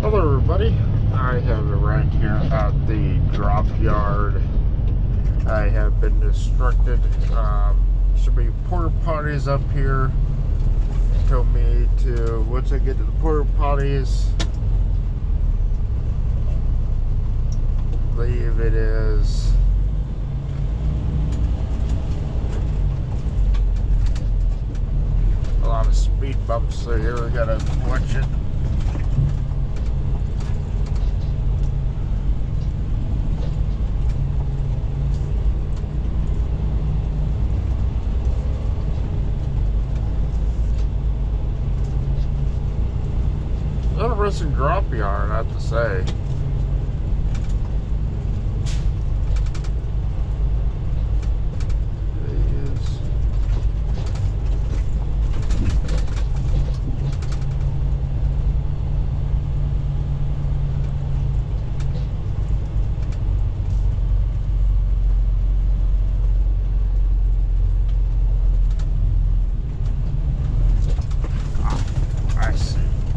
Hello everybody, I have arrived here at the drop yard. I have been instructed, should be porta potties up here. Told me to, once I get to the porta potties, I believe it is a lot of speed bumps, so here we gotta watch it. Interesting drop yard, I have to say.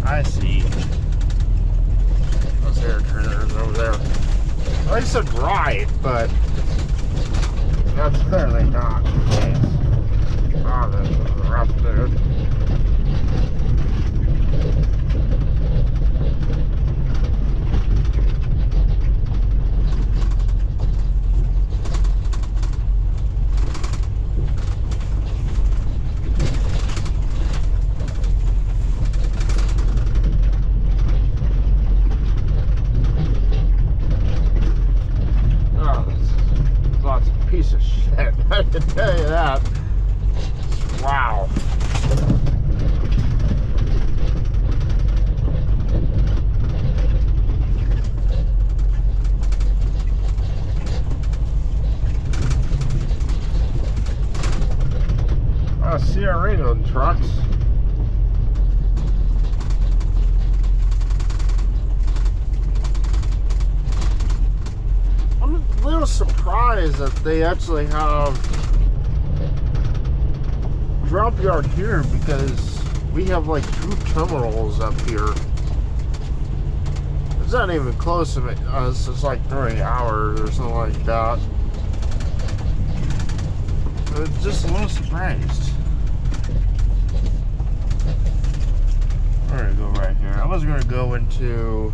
I see. Those air trailers over there. I said right, but that's clearly not the case. Oh, this is rough, dude. Piece of shit, I can tell you that. Wow. CRA trucks. I'm a little surprised that they actually have drop yard here, because we have like 2 terminals up here. It's not even close to it. It's just like 3 hours or something like that. I'm just a little surprised. I'm gonna go right here. I was gonna go into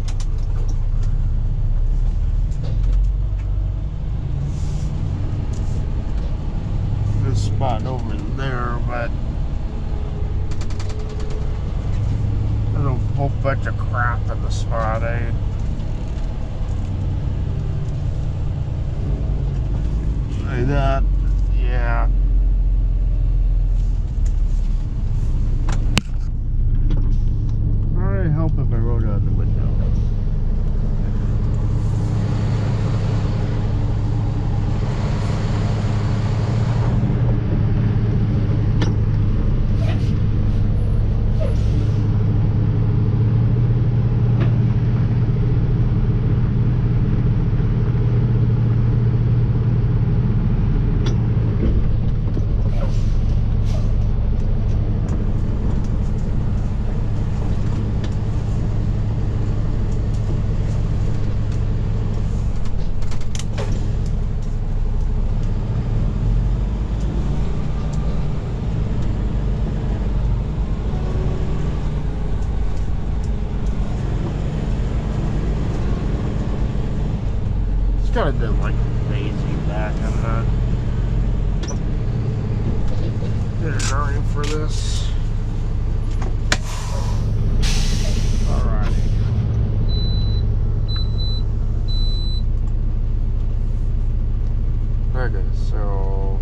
spot over there, but there's a whole bunch of crap in the spot, eh? Say that, yeah. Alright, help if I roll down the window. Kind of done like lazy back. I'm not in a hurry for this. Alrighty. Okay, so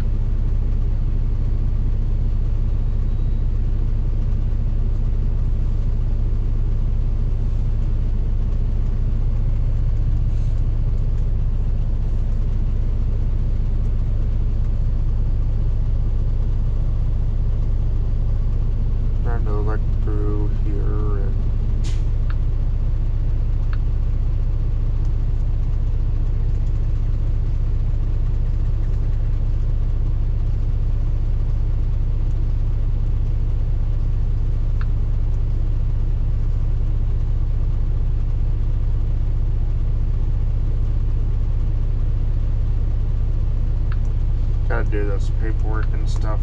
gotta do this paperwork and stuff.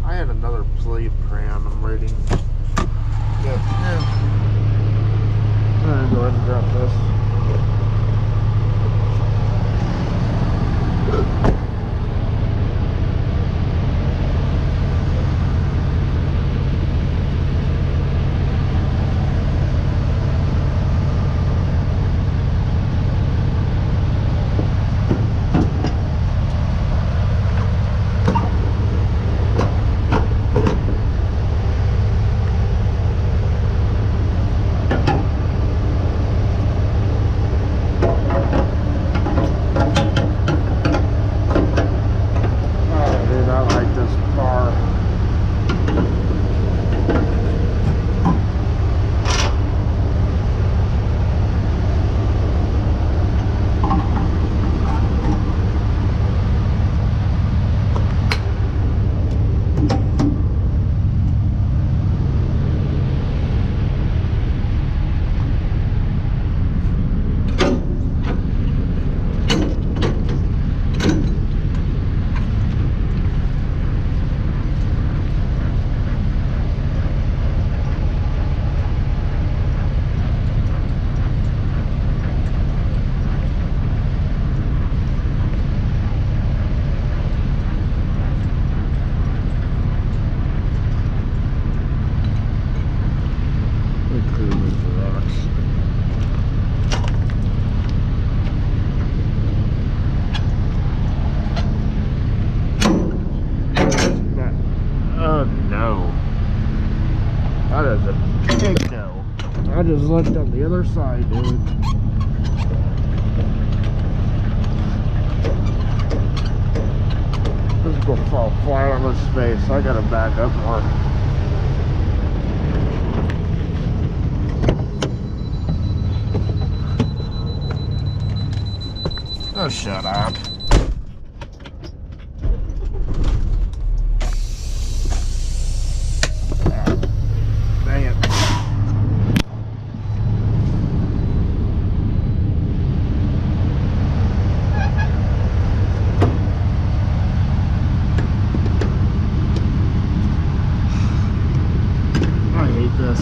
I had another plate crayon I'm reading. Yeah. I'm gonna go ahead and drop this. I just looked on the other side, dude. This is gonna fall flat on this space. I gotta back up more. Oh, shut up. Dang it. I hate this.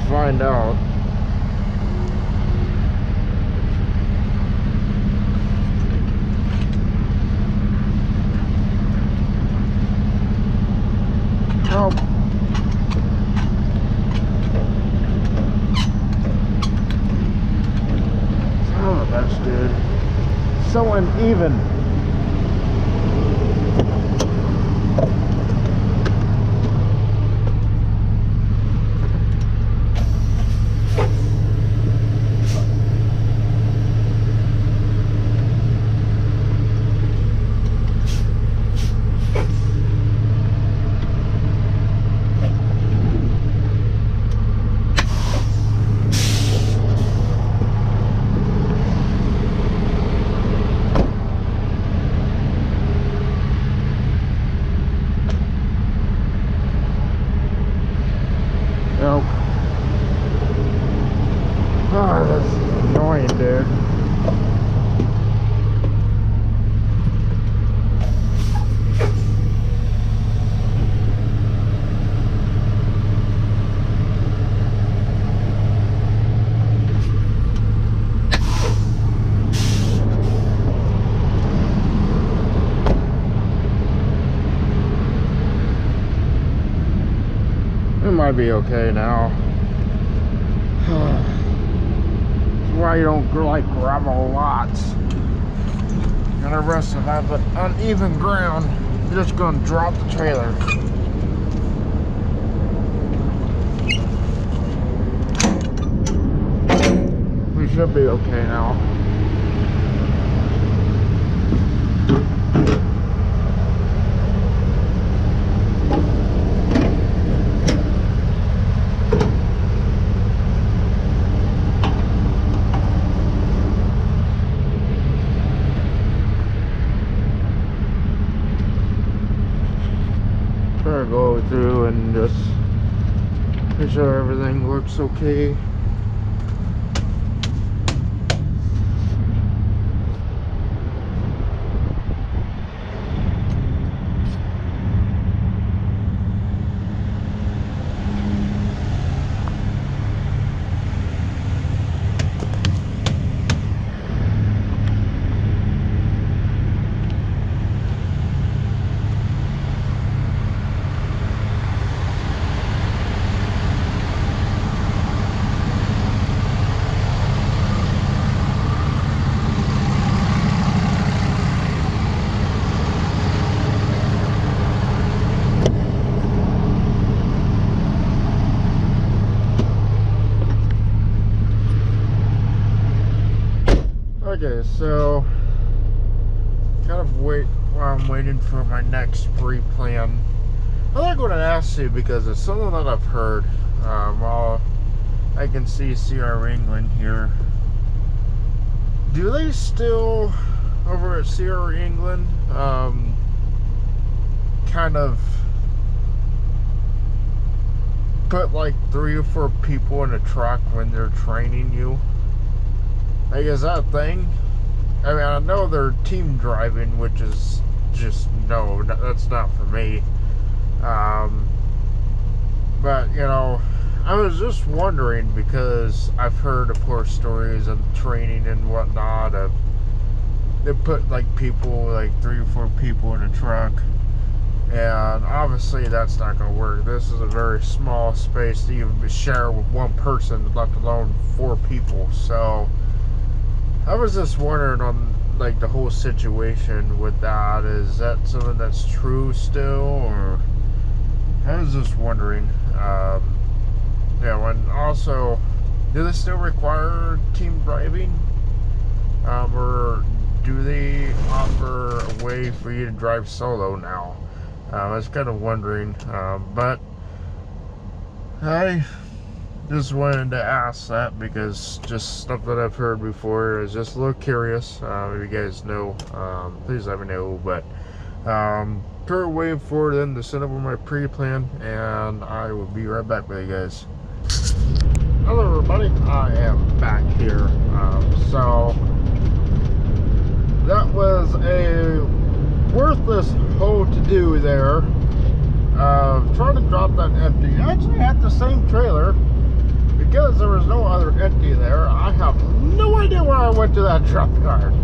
Find out. Oh. Oh, that's good. So uneven. Nope. Oh, that's annoying, dude. It might be okay now. That's why you don't like gravel lots. and the rest of that, but uneven ground, you're just going to drop the trailer. We should be okay now. Go through and just make sure everything looks okay. Okay, so kind of while I'm waiting for my next pre-plan. I like what I asked you because it's something that I've heard. While I can see CR England here, do they still over at CR England kind of put like 3 or 4 people in a truck when they're training you? Like, is that a thing? I mean, I know they're team driving, which is just, no, that's not for me. But, you know, I was just wondering because I've heard, of course, stories of training and whatnot of they put like people, like 3 or 4 people in a truck, and obviously that's not going to work. This is a very small space to even share with one person, let alone 4 people. So I was just wondering on like the whole situation with that. Is that something that's true still, or I was just wondering. Yeah, and also, do they still require team driving, or do they offer a way for you to drive solo now? I was kind of wondering, but I just wanted to ask that because just stuff that I've heard before is just a little curious. If you guys know, please let me know. But currently waiting for them to send over my pre-plan, and I will be right back with you guys. Hello everybody, I am back here. So that was a worthless hoe to do there. Trying to drop that empty. I actually had the same trailer. Because there was no other empty there, I have no idea where I went to that truck yard.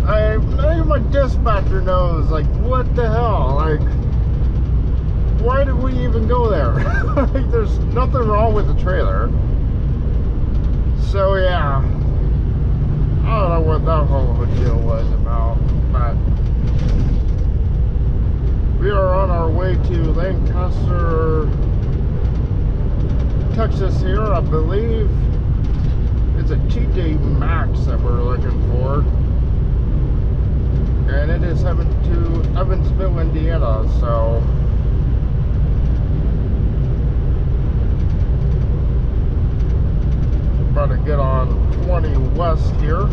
Not even my dispatcher knows, like, what the hell? Like, why did we even go there? Like, there's nothing wrong with the trailer. So, yeah. I don't know what that whole deal was about, but we are on our way to Lancaster, Texas here. I believe it's a TJ Maxx that we're looking for, and it is heading to Evansville, Indiana. So about to get on 20 West here.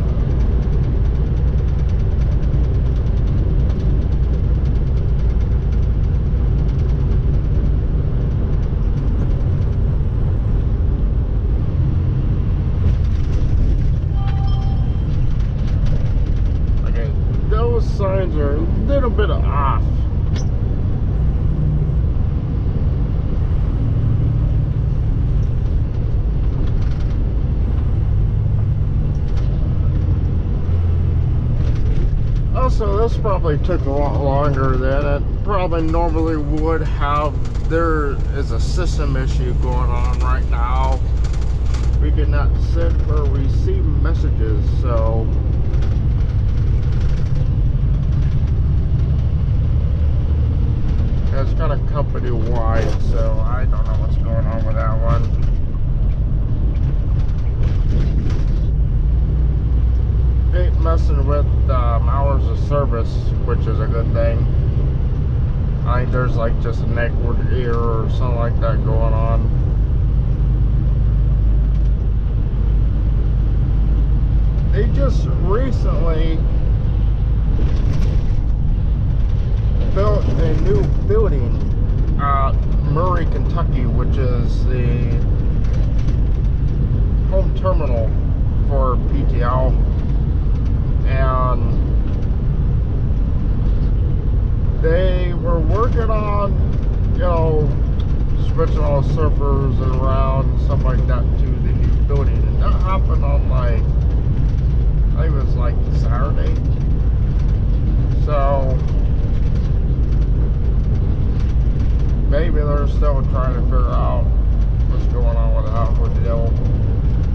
Signs are a little bit off. Also, this probably took a lot longer than it probably normally would have. There is a system issue going on right now. We cannot send or receive messages, so It's kind of company wide, so I don't know what's going on with that one. Ain't messing with hours of service, which is a good thing. I think there's like just a network error or something like that going on. They just recently built a new building at Murray, Kentucky, which is the home terminal for PTL. And they were working on, you know, switching all the servers around and stuff like that to the new building. And that happened on like, I think it was like Saturday. So maybe they're still trying to figure out what's going on with that whole deal.